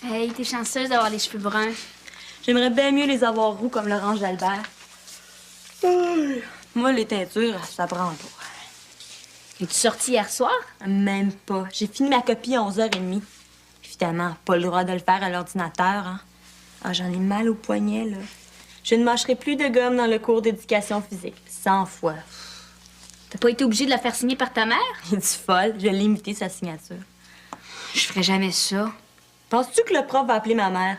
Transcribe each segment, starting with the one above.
Hey, t'es chanceuse d'avoir les cheveux bruns. J'aimerais bien mieux les avoir roux comme l'orange d'Albert. Moi, les teintures, ça prend pas. Es-tu sortie hier soir? Même pas. J'ai fini ma copie à 11h30. Évidemment, pas le droit de le faire à l'ordinateur, hein. Ah, j'en ai mal au poignet, là. Je ne mâcherai plus de gomme dans le cours d'éducation physique. 100 fois. T'as pas été obligée de la faire signer par ta mère? Es-tu folle? Je l'ai imité, sa signature. Je ferais jamais ça. Penses-tu que le prof va appeler ma mère?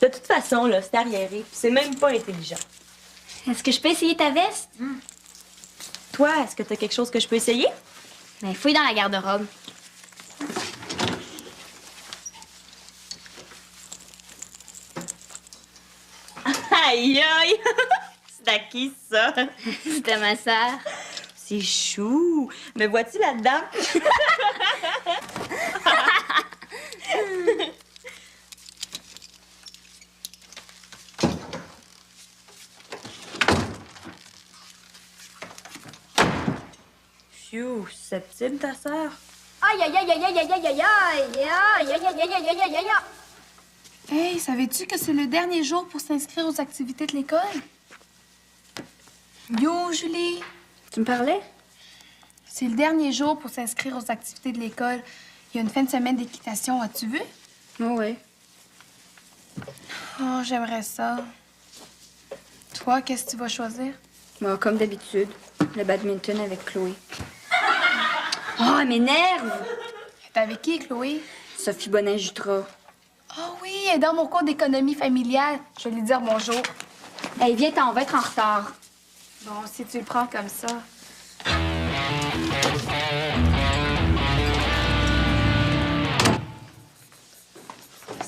De toute façon, là, c'est arriéré, puis c'est même pas intelligent. Est-ce que je peux essayer ta veste? Toi, est-ce que t'as quelque chose que je peux essayer? Ben, fouille dans la garde-robe. Aïe, aïe! C'est à qui, ça? C'était ma sœur. C'est chou! Me vois-tu là-dedans? Chou, susceptible, ta sœur? Aïe, aïe, aïe, aïe, aïe, aïe, aïe, aïe, aïe, aïe, aïe, aïe, aïe, aïe, aïe, aïe. Hey, savais-tu que c'est le dernier jour pour s'inscrire aux activités de l'école? Yo, Julie! Tu me parlais? C'est le dernier jour pour s'inscrire aux activités de l'école. Il y a une fin de semaine d'équitation, as-tu vu? Oh, ouais. Oh, j'aimerais ça. Toi, qu'est-ce que tu vas choisir? Bon, comme d'habitude, le badminton avec Chloé. Oh, elle m'énerve! T'es avec qui, Chloé? Sophie Bonin-Jutras. Oh oui, elle est dans mon cours d'économie familiale. Je vais lui dire bonjour. Hey, viens, on va être en retard. Bon, si tu le prends comme ça.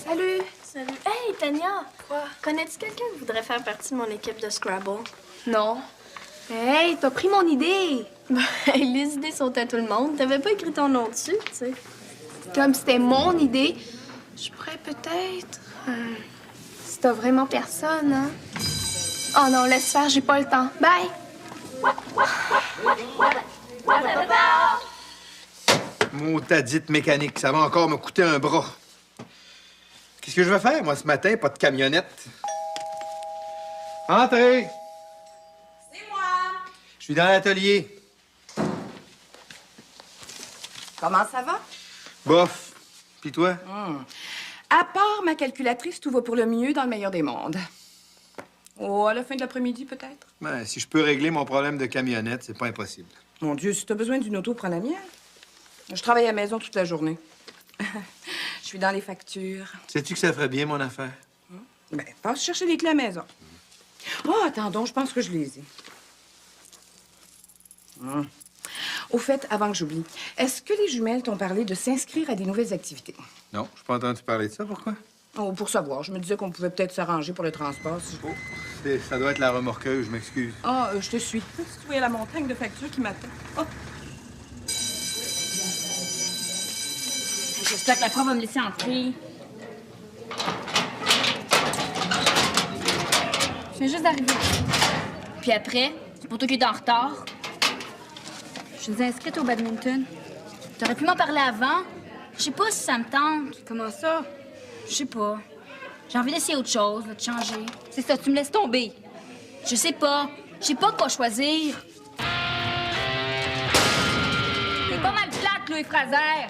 Salut! Salut. Hey, Tania! Quoi? Connais-tu quelqu'un qui voudrait faire partie de mon équipe de Scrabble? Non. Hey, t'as pris mon idée! Les idées sont à tout le monde. T'avais pas écrit ton nom dessus, tu sais. Comme c'était mon idée, je pourrais peut-être... Si t'as vraiment personne, hein? Oh non, laisse faire, j'ai pas le temps. Bye! Maudite mécanique, ça va encore me coûter un bras. Qu'est-ce que je vais faire, moi, ce matin? Pas de camionnette. Entrez! C'est moi! Je suis dans l'atelier. Comment ça va? Bof. Puis toi? À part ma calculatrice, tout va pour le mieux dans le meilleur des mondes. Oh, à la fin de l'après-midi, peut-être? Ben, si je peux régler mon problème de camionnette, c'est pas impossible. Mon Dieu, si t'as besoin d'une auto, prends la mienne. Je travaille à la maison toute la journée. Je suis dans les factures. Sais-tu que ça ferait bien, mon affaire? Ben, passe chercher les clés à la maison. Oh, attends donc, je pense que je les ai. Au fait, avant que j'oublie, est-ce que les jumelles t'ont parlé de s'inscrire à des nouvelles activités? Non, je n'ai pas entendu parler de ça. Pourquoi? Oh, pour savoir. Je me disais qu'on pouvait peut-être s'arranger pour le transport. Si je... Ça doit être la remorqueuse, je m'excuse. Ah, je te suis. Si tu voyais la montagne de factures qui m'attend. Oh. J'espère que la prof va me laisser entrer. Je viens juste d'arriver. Puis après, c'est pour toi qui es en retard. Je suis inscrite au badminton. T'aurais pu m'en parler avant. Je sais pas si ça me tente. Comment ça? Je sais pas. J'ai envie d'essayer autre chose, de changer. C'est ça, tu me laisses tomber. Je sais pas. Je sais pas quoi choisir. T'es pas mal plate, Chloé Fraser.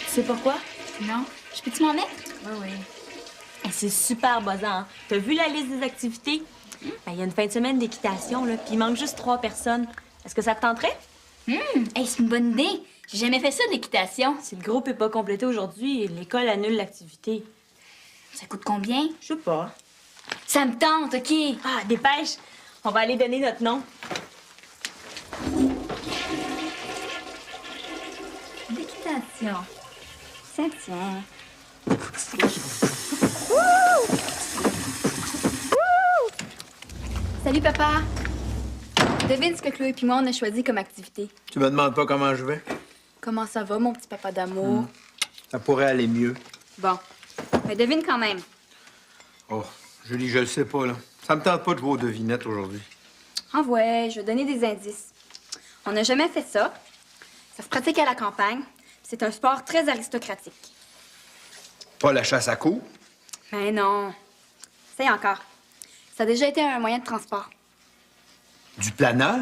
Tu sais pourquoi? Non. Je peux-tu m'en mettre? Oui, oui. Hey, c'est super buzzant, hein? T'as vu la liste des activités? Ben, il y a une fin de semaine d'équitation, là, puis il manque juste 3 personnes. Est-ce que ça te tenterait? Hey, c'est une bonne idée. J'ai jamais fait ça, de l'équitation. Si le groupe est pas complété aujourd'hui, l'école annule l'activité. Ça coûte combien? Je sais pas. Ça me tente, OK. Ah, dépêche! On va aller donner notre nom. L'équitation. Ça tient. Salut, papa. Devine ce que Chloé et moi, on a choisi comme activité. Tu me demandes pas comment je vais? Comment ça va, mon petit papa d'amour? Ça pourrait aller mieux. Bon. Mais devine quand même. Oh, Julie, je le sais pas, là. Ça me tente pas de jouer aux devinettes aujourd'hui. Ah ouais, je vais donner des indices. On n'a jamais fait ça. Ça se pratique à la campagne. C'est un sport très aristocratique. Pas la chasse à courre. Mais non. Essaye encore. Ça a déjà été un moyen de transport. Du planeur.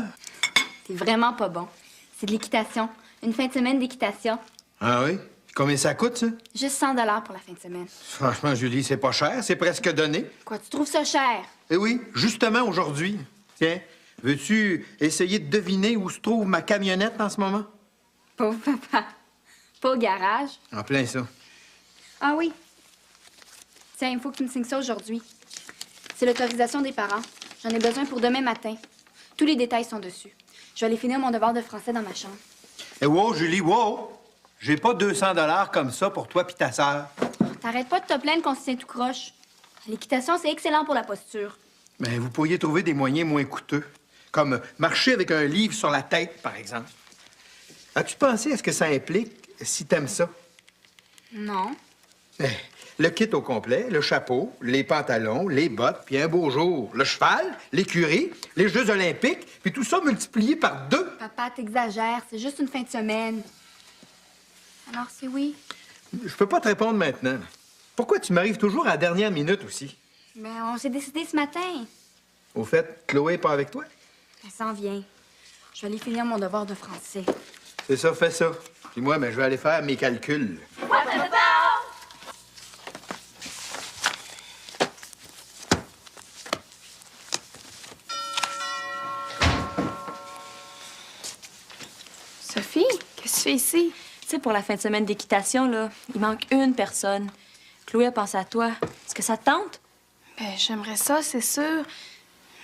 C'est vraiment pas bon. C'est de l'équitation. Une fin de semaine d'équitation. Ah oui? Combien ça coûte, ça? Juste 100 pour la fin de semaine. Franchement, Julie, c'est pas cher. C'est presque donné. Quoi, tu trouves ça cher? Eh oui, justement aujourd'hui. Tiens, veux-tu essayer de deviner où se trouve ma camionnette en ce moment? Pauvre papa. Pas au garage. En plein ça. Ah oui. Tiens, il faut que tu me signes ça aujourd'hui. C'est l'autorisation des parents. J'en ai besoin pour demain matin. Tous les détails sont dessus. Je vais aller finir mon devoir de français dans ma chambre. Eh wow, Julie, wow! J'ai pas 200 comme ça pour toi pis ta sœur. T'arrêtes pas de te plaindre qu'on se tient tout croche. L'équitation, c'est excellent pour la posture. Mais vous pourriez trouver des moyens moins coûteux. Comme marcher avec un livre sur la tête, par exemple. As-tu pensé à ce que ça implique si t'aimes ça? Non. Eh, le kit au complet, le chapeau, les pantalons, les bottes, puis un beau jour, le cheval, l'écurie, les Jeux olympiques, puis tout ça multiplié par 2. Papa, t'exagères. C'est juste une fin de semaine. Alors, c'est oui. Je peux pas te répondre maintenant. Pourquoi tu m'arrives toujours à la dernière minute aussi? Ben, on s'est décidé ce matin. Au fait, Chloé est pas avec toi? Elle s'en vient. Je vais aller finir mon devoir de français. C'est ça, fais ça. Puis moi, ben, je vais aller faire mes calculs. Sophie, qu'est-ce que tu fais ici? Tu sais, pour la fin de semaine d'équitation, là, il manque une personne. Chloé a pensé à toi. Est-ce que ça te tente? Ben, j'aimerais ça, c'est sûr.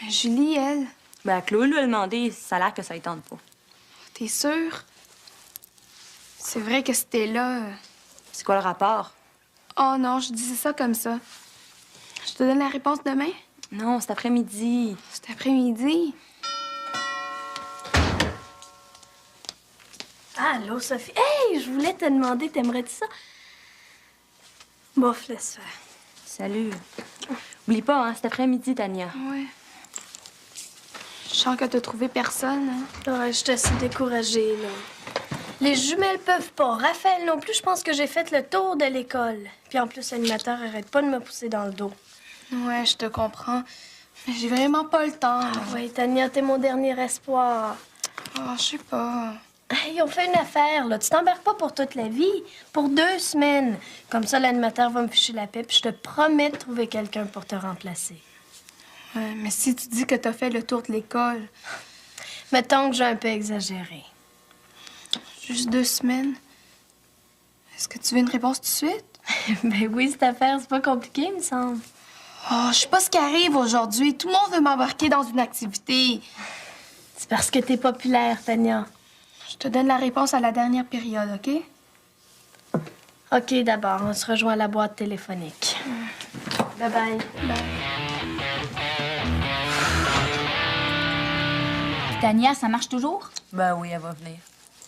Mais Julie, elle, Ben, Chloé lui a demandé, ça a l'air que ça ne tente pas. t'es sûre? C'est vrai que c'était là. C'est quoi le rapport? Oh non, je disais ça comme ça. Je te donne la réponse demain? Non, cet après-midi. Cet après-midi? Allô, Sophie? Hey, je voulais te demander, t'aimerais-tu ça? Bof, laisse faire. Salut. Oublie pas, hein, cet après-midi, Tania. Ouais. Je sens que t'as trouvé personne, hein? Ouais, je suis assez découragée, là. Les jumelles peuvent pas. Raphaël non plus, je pense que j'ai fait le tour de l'école. Puis en plus, l'animateur arrête pas de me pousser dans le dos. Ouais, je te comprends. Mais j'ai vraiment pas le temps, là. Oui, Tania, t'es mon dernier espoir. Oh, je sais pas. Hey, on fait une affaire, là. Tu t'embarques pas pour toute la vie. Pour 2 semaines. Comme ça, l'animateur va me ficher la paix, puis je te promets de trouver quelqu'un pour te remplacer. Ouais, mais si tu dis que t'as fait le tour de l'école, Mettons que j'ai un peu exagéré. juste 2 semaines, est-ce que tu veux une réponse tout de suite? Ben oui, cette affaire, c'est pas compliqué, me semble. Oh, je sais pas ce qui arrive aujourd'hui. Tout le monde veut m'embarquer dans une activité. C'est parce que t'es populaire, Tania. Je te donne la réponse à la dernière période, OK? OK, d'abord, on se rejoint à la boîte téléphonique. Bye-bye. Tania, ça marche toujours? Ben oui, elle va venir.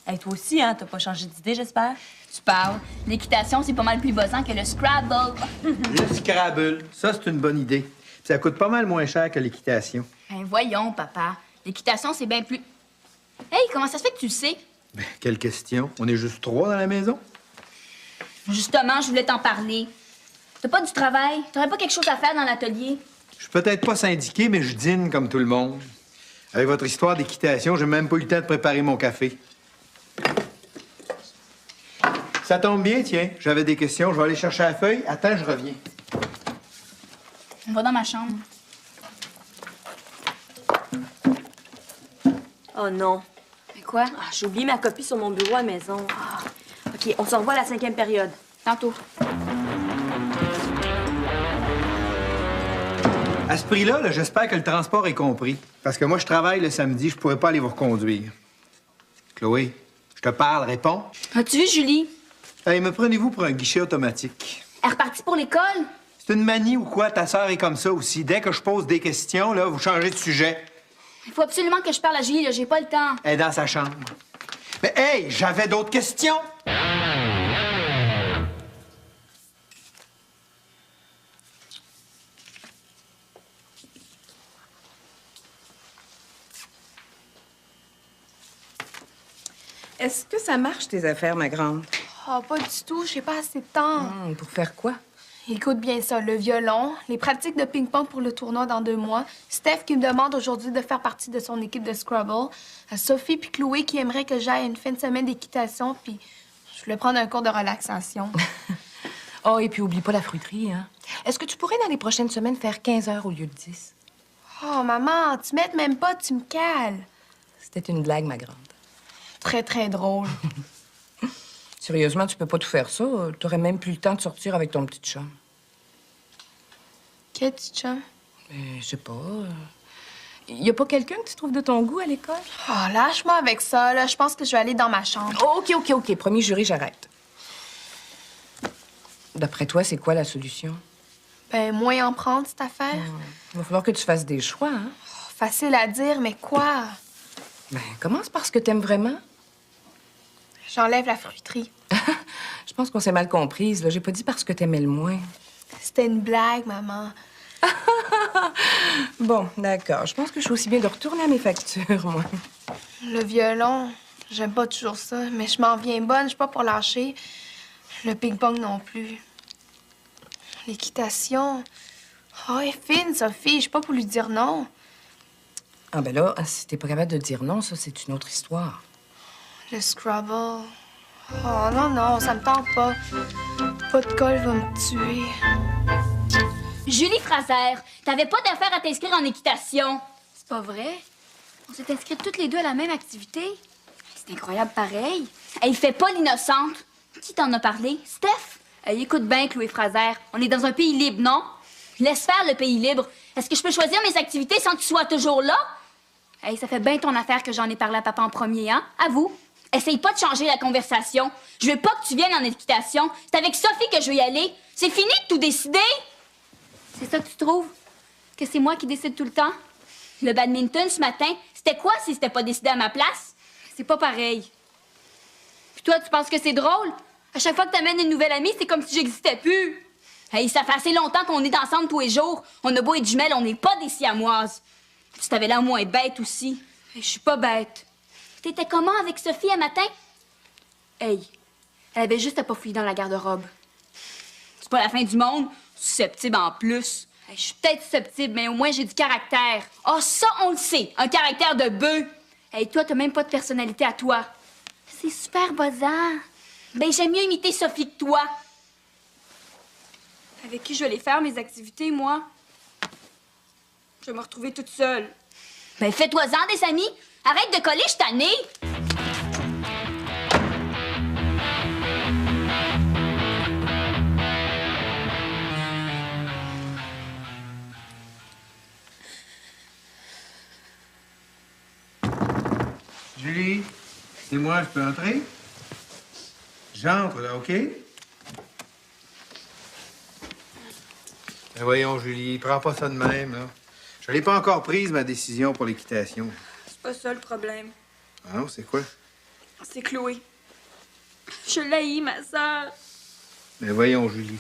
Hey, toi aussi, hein, t'as pas changé d'idée, j'espère? Tu parles. L'équitation, c'est pas mal plus buzzant que le Scrabble. Le Scrabble, ça, c'est une bonne idée. Puis ça coûte pas mal moins cher que l'équitation. Ben voyons, papa. L'équitation, c'est bien plus... Hey, comment ça se fait que tu le sais? Ben, quelle question? On est juste 3 dans la maison? Justement, je voulais t'en parler. T'as pas du travail? T'aurais pas quelque chose à faire dans l'atelier? Je suis peut-être pas syndiqué, mais je dîne comme tout le monde. Avec votre histoire d'équitation, j'ai même pas eu le temps de préparer mon café. Ça tombe bien, tiens. J'avais des questions. Je vais aller chercher la feuille. Attends, je reviens. On va dans ma chambre. Oh non. Mais quoi? Ah, j'ai oublié ma copie sur mon bureau à la maison. Ah. OK, on se revoit à la 5e période. Tantôt. À ce prix-là, là, j'espère que le transport est compris. Parce que moi, je travaille le samedi. Je pourrais pas aller vous reconduire. Chloé, je te parle. Réponds. As-tu vu Julie? Hey, me prenez-vous pour un guichet automatique? Elle est repartie pour l'école? C'est une manie ou quoi? Ta sœur est comme ça aussi. Dès que je pose des questions, là, vous changez de sujet. Il faut absolument que je parle à Julie, là. J'ai pas le temps. Elle est dans sa chambre. Mais hey, j'avais d'autres questions! Est-ce que ça marche, tes affaires, ma grande? Oh, pas du tout, j'ai pas assez de temps. Pour faire quoi? Écoute bien ça, le violon, les pratiques de ping-pong pour le tournoi dans 2 mois, Steph qui me demande aujourd'hui de faire partie de son équipe de Scrabble, Sophie puis Chloé qui aimeraient que j'aille une fin de semaine d'équitation, puis je voulais prendre un cours de relaxation. Oh, et puis oublie pas la fruiterie, hein? Est-ce que tu pourrais, dans les prochaines semaines, faire 15 heures au lieu de 10? Oh, maman, tu m'aides même pas, tu me cales. C'était une blague, ma grande. Très, très drôle. Sérieusement, tu peux pas tout faire ça. T'aurais même plus le temps de sortir avec ton petit chum. Quel petit chum? Je sais pas. Y a pas quelqu'un que tu trouves de ton goût à l'école? Oh, lâche-moi avec ça, là. Je pense que je vais aller dans ma chambre. Oh, OK. Promis, juré, j'arrête. D'après toi, c'est quoi la solution? Ben, moins en prendre, cette affaire. Il va falloir que tu fasses des choix, hein? Oh, facile à dire, mais quoi? Ben, commence par ce que t'aimes vraiment. J'enlève la fruiterie. Je pense qu'on s'est mal comprises, là. J'ai pas dit parce que t'aimais le moins. C'était une blague, maman. Bon, d'accord. Je pense que je suis aussi bien de retourner à mes factures, moi. Le violon, j'aime pas toujours ça, mais je m'en viens bonne, je suis pas pour lâcher. Le ping-pong non plus. L'équitation. Oh, elle est fine, Sophie, je suis pas pour lui dire non. Ah, ben là, si t'es pas capable de dire non, ça, c'est une autre histoire. Le Scrabble. Oh, non, ça me tente pas. Pas de colle va me tuer. Julie Fraser, t'avais pas d'affaire à t'inscrire en équitation. C'est pas vrai? On s'est inscrites toutes les deux à la même activité. C'est incroyable pareil. Elle fait pas l'innocente. Qui t'en a parlé? Steph? Hey, écoute bien, Chloé Fraser. On est dans un pays libre, non? Laisse faire le pays libre. Est-ce que je peux choisir mes activités sans que tu sois toujours là? Hey, ça fait bien ton affaire que j'en ai parlé à papa en premier, hein? Avoue. Essaye pas de changer la conversation. Je veux pas que tu viennes en équitation. C'est avec Sophie que je veux y aller. C'est fini de tout décider. C'est ça que tu trouves? Que c'est moi qui décide tout le temps? Le badminton ce matin, c'était quoi si c'était pas décidé à ma place? C'est pas pareil. Puis toi, tu penses que c'est drôle? À chaque fois que t'amènes une nouvelle amie, c'est comme si j'existais plus. Hey, ça fait assez longtemps qu'on est ensemble tous les jours. On a beau être jumelles, on n'est pas des siamoises. Tu t'avais l'air moins bête aussi. Hey, je suis pas bête. T'étais comment avec Sophie un matin? Hey, elle avait juste à pas fouiller dans la garde-robe. C'est pas la fin du monde. Susceptible en plus. Hey, je suis peut-être susceptible, mais au moins j'ai du caractère. Ah, ça, on le sait. Un caractère de bœuf. Hey, toi, t'as même pas de personnalité à toi. C'est super buzzant. Ben, j'aime mieux imiter Sophie que toi. Avec qui je vais aller faire mes activités, moi? Je vais me retrouver toute seule. Ben, fais-toi-en des amis. Arrête de coller, je suis tannée. Julie, c'est moi, je peux entrer? J'entre, là, OK? Ben voyons, Julie, prends pas ça de même, là. Je l'ai pas encore prise, ma décision pour l'équitation. C'est pas ça le problème. Ah non, c'est quoi? C'est Chloé. Je l'haïs, ma sœur. Ben voyons, Julie.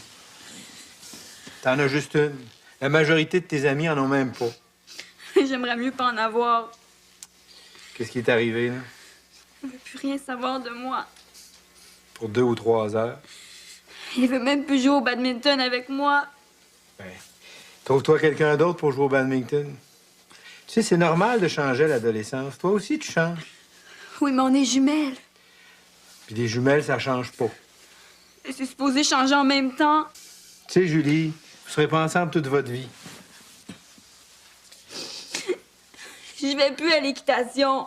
T'en as juste une. La majorité de tes amis en ont même pas. J'aimerais mieux pas en avoir. Qu'est-ce qui est arrivé, là? Elle veut plus rien savoir de moi. Pour 2 ou 3 heures? Elle veut même plus jouer au badminton avec moi. Ben, trouve-toi quelqu'un d'autre pour jouer au badminton. Tu sais, c'est normal de changer à l'adolescence. Toi aussi, tu changes. Oui, mais on est jumelles. Puis des jumelles, ça change pas. Et c'est supposé changer en même temps. Tu sais, Julie, vous serez pas ensemble toute votre vie. Je vais plus à l'équitation.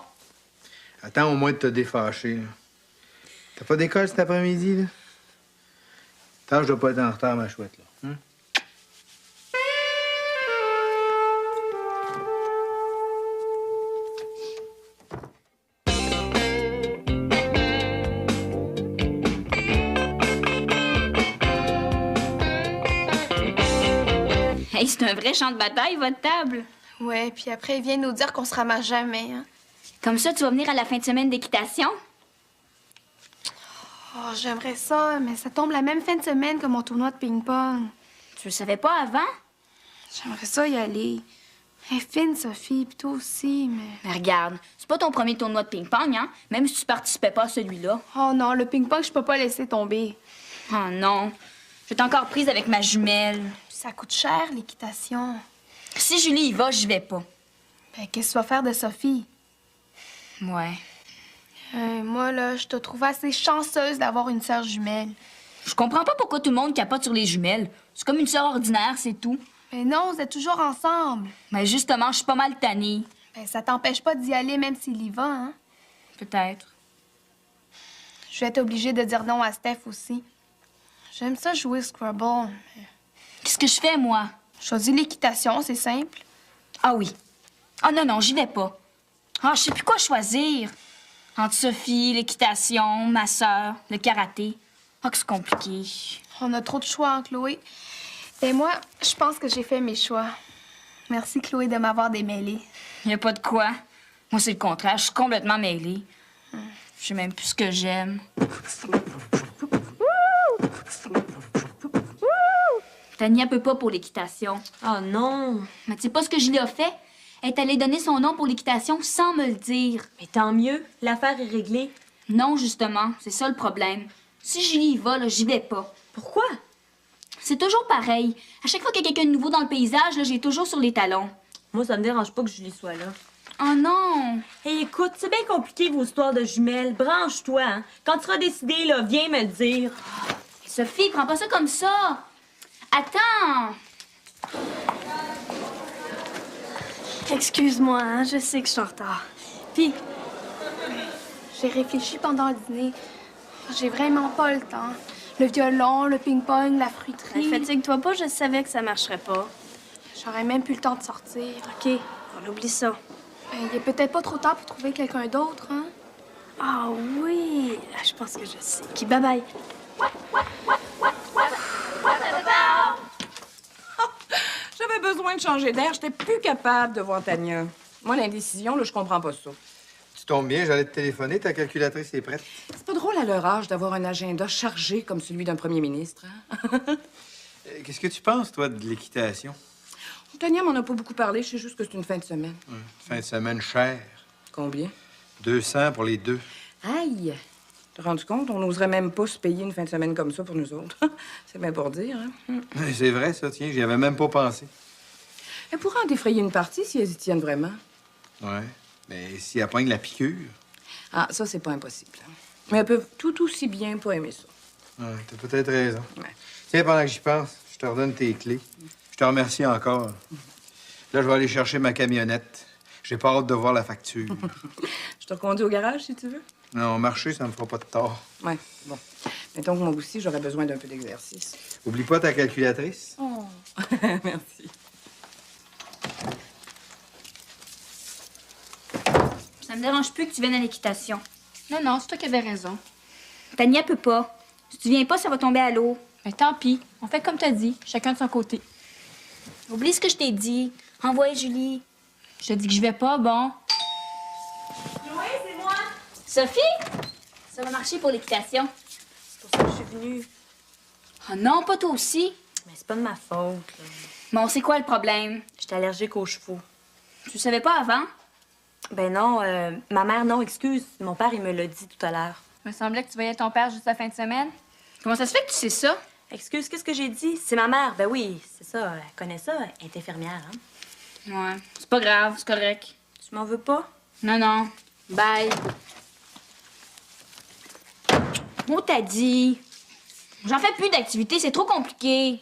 Attends au moins de te défâcher, là. T'as pas d'école cet après-midi, là? Attends, je dois pas être en retard, ma chouette, là. Hey, c'est un vrai champ de bataille, votre table. Ouais, puis après, ils viennent nous dire qu'on se ramasse jamais, hein. Comme ça, tu vas venir à la fin de semaine d'équitation? Oh, j'aimerais ça, mais ça tombe la même fin de semaine que mon tournoi de ping-pong. Tu le savais pas avant? J'aimerais ça y aller. Elle est fine, Sophie, puis toi aussi, mais... Mais regarde, c'est pas ton premier tournoi de ping-pong, hein? Même si tu participais pas à celui-là. Oh non, le ping-pong, je peux pas laisser tomber. Oh non. Je t'ai encore prise avec ma jumelle. Ça coûte cher, l'équitation. Si Julie y va, j'y vais pas. Ben, qu'est-ce que tu vas faire de Sophie? Ouais. Moi, là, je te trouve assez chanceuse d'avoir une sœur jumelle. Je comprends pas pourquoi tout le monde capote sur les jumelles. C'est comme une sœur ordinaire, c'est tout. Mais non, vous êtes toujours ensemble. Mais justement, je suis pas mal tannée. Ben, ça t'empêche pas d'y aller même s'il y va, hein? Peut-être. Je vais être obligée de dire non à Steph aussi. J'aime ça jouer Scrabble. Qu'est-ce que je fais, moi? Choisis l'équitation, c'est simple. Ah oui. Ah non, non, j'y vais pas. Ah, je sais plus quoi choisir. Entre Sophie, l'équitation, ma sœur, le karaté. Ah, que c'est compliqué. On a trop de choix, hein, Chloé. Et moi, je pense que j'ai fait mes choix. Merci, Chloé, de m'avoir démêlée. Y a pas de quoi. Moi, c'est le contraire. Je suis complètement mêlée. Je sais même plus ce que j'aime. Tania peut pas pour l'équitation. Oh non! Mais tu sais pas ce que Julie a fait? Elle est allée donner son nom pour l'équitation sans me le dire. Mais tant mieux, l'affaire est réglée. Non, justement, c'est ça le problème. Si Julie y va, là, j'y vais pas. Pourquoi? C'est toujours pareil. À chaque fois qu'il y a quelqu'un de nouveau dans le paysage, là, j'ai toujours sur les talons. Moi, ça me dérange pas que Julie soit là. Oh non! Hey, écoute, c'est bien compliqué vos histoires de jumelles. Branche-toi, hein. Quand tu seras décidé, là, viens me le dire. Sophie, prends pas ça comme ça. Attends! Excuse-moi, hein, je sais que je suis en retard. Puis, J'ai réfléchi pendant le dîner. J'ai vraiment pas le temps. Le violon, le ping-pong, la fruiterie. fatigue-toi pas, je savais que ça marcherait pas. J'aurais même plus le temps de sortir. OK, on oublie ça. Ben, il est peut-être pas trop tard pour trouver quelqu'un d'autre, hein? Ah oui, je pense que je sais. OK, bye-bye. J'avais besoin de changer d'air. J'étais plus capable de voir Tania. Moi, l'indécision, là, je comprends pas ça. Tu tombes bien, j'allais te téléphoner, ta calculatrice est prête. C'est pas drôle à leur âge d'avoir un agenda chargé comme celui d'un premier ministre. Hein? Qu'est-ce que tu penses, toi, de l'équitation? Tania m'en a pas beaucoup parlé. Je sais juste que c'est une fin de semaine. Fin de semaine chère. Combien? 200 pour les deux. Aïe! T'as rendu compte? On n'oserait même pas se payer une fin de semaine comme ça pour nous autres. C'est bien pour dire, hein? C'est vrai, ça, tiens, j'y avais même pas pensé. Elle pourrait en défrayer une partie si elles y tiennent vraiment. Ouais. Mais si elle pogne la piqûre. Ah, ça, c'est pas impossible. Mais elles peuvent tout aussi bien pas aimer ça. Ouais, t'as peut-être raison. Ouais. Tiens, pendant que j'y pense, je te redonne tes clés. Je te remercie encore. Là, je vais aller chercher ma camionnette. J'ai pas hâte de voir la facture. Je te reconduis au garage, si tu veux. Non, marcher, ça me fera pas de tort. Ouais, bon. Mettons que moi aussi, j'aurais besoin d'un peu d'exercice. Oublie pas ta calculatrice. Oh. Merci. Ça me dérange plus que tu viennes à l'équitation. Non, non, c'est toi qui avais raison. Tania peut pas. Si tu viens pas, ça va tomber à l'eau. Mais tant pis. On fait comme t'as dit, chacun de son côté. Oublie ce que je t'ai dit. Renvoie Julie. Je te dis que je vais pas, bon. Chloé, c'est moi! Sophie? Ça va marcher pour l'équitation. C'est pour ça que je suis venue. Oh non, pas toi aussi. Mais c'est pas de ma faute, là. Bon, c'est quoi le problème? J'étais allergique aux chevaux. Tu le savais pas avant? Ben non, ma mère, non, excuse. Mon père, il me l'a dit tout à l'heure. Il me semblait que tu voyais ton père juste la fin de semaine. Comment ça se fait que tu sais ça? Excuse, qu'est-ce que j'ai dit? C'est ma mère. Ben oui, c'est ça. Elle connaît ça. Elle est infirmière, hein? Ouais, c'est pas grave, c'est correct. Tu m'en veux pas? Non, non. Bye. Moi, t'as dit. J'en fais plus d'activités, c'est trop compliqué.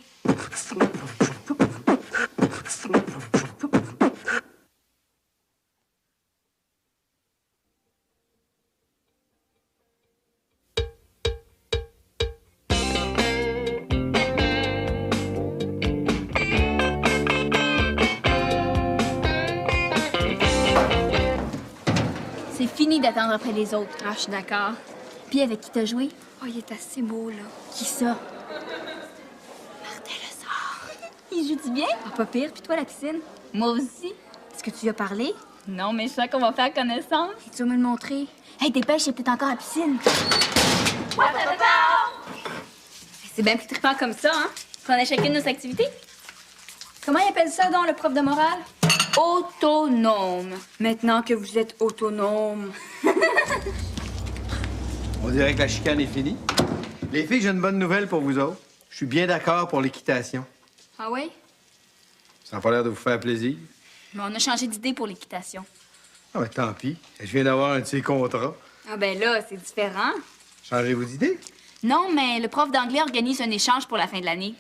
C'est fini d'attendre après les autres. Ah, je suis d'accord. Puis avec qui t'as joué? Oh, il est assez beau, là. Qui ça? Martin Lessard. Il joue-tu bien? Ah, pas pire. Puis toi, la piscine? Moi aussi. Est-ce que tu lui as parlé? Non, mais je sens qu'on va faire connaissance. Et tu vas me le montrer. Hey, dépêche, il est peut-être encore à la piscine. C'est bien plus trippant comme ça, hein? Qu'on a chacune nos activités. Comment il appelle ça, donc, le prof de morale? autonome. Maintenant que vous êtes autonome. On dirait que la chicane est finie. Les filles, j'ai une bonne nouvelle pour vous autres. Je suis bien d'accord pour l'équitation. Ah ouais? Ça n'a pas l'air de vous faire plaisir. Mais on a changé d'idée pour l'équitation. Ah, ben tant pis. Je viens d'avoir un de ces contrats. Ah ben là, c'est différent. Changez-vous d'idée? Non, mais le prof d'anglais organise un échange pour la fin de l'année.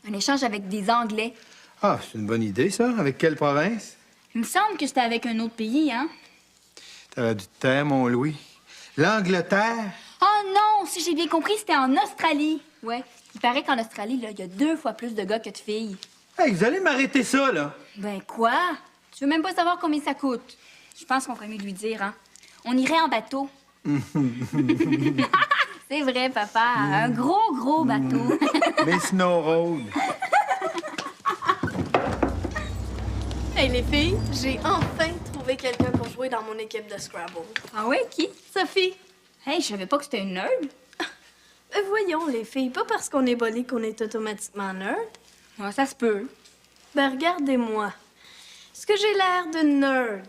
Un échange avec des Anglais. Ah, c'est une bonne idée, ça. Avec quelle province? Il me semble que c'était avec un autre pays, hein? T'avais du temps, mon Louis. L'Angleterre? Oh non! Si j'ai bien compris, c'était en Australie. Ouais. Il paraît qu'en Australie, là, il y a 2 fois plus de gars que de filles. Hey, vous allez m'arrêter ça, là. Ben quoi? Tu veux même pas savoir combien ça coûte? Je pense qu'on ferait mieux de lui dire, hein? On irait en bateau. C'est vrai, papa. Un gros bateau. Mais Snow Road. Hey les filles, j'ai enfin trouvé quelqu'un pour jouer dans mon équipe de Scrabble. Ah ouais, qui? Sophie. Hey, je savais pas que c'était une nerd. Voyons les filles, pas parce qu'on est bolé qu'on est automatiquement nerd. Ah, ça se peut. Ben regardez-moi. Est-ce que j'ai l'air de nerd?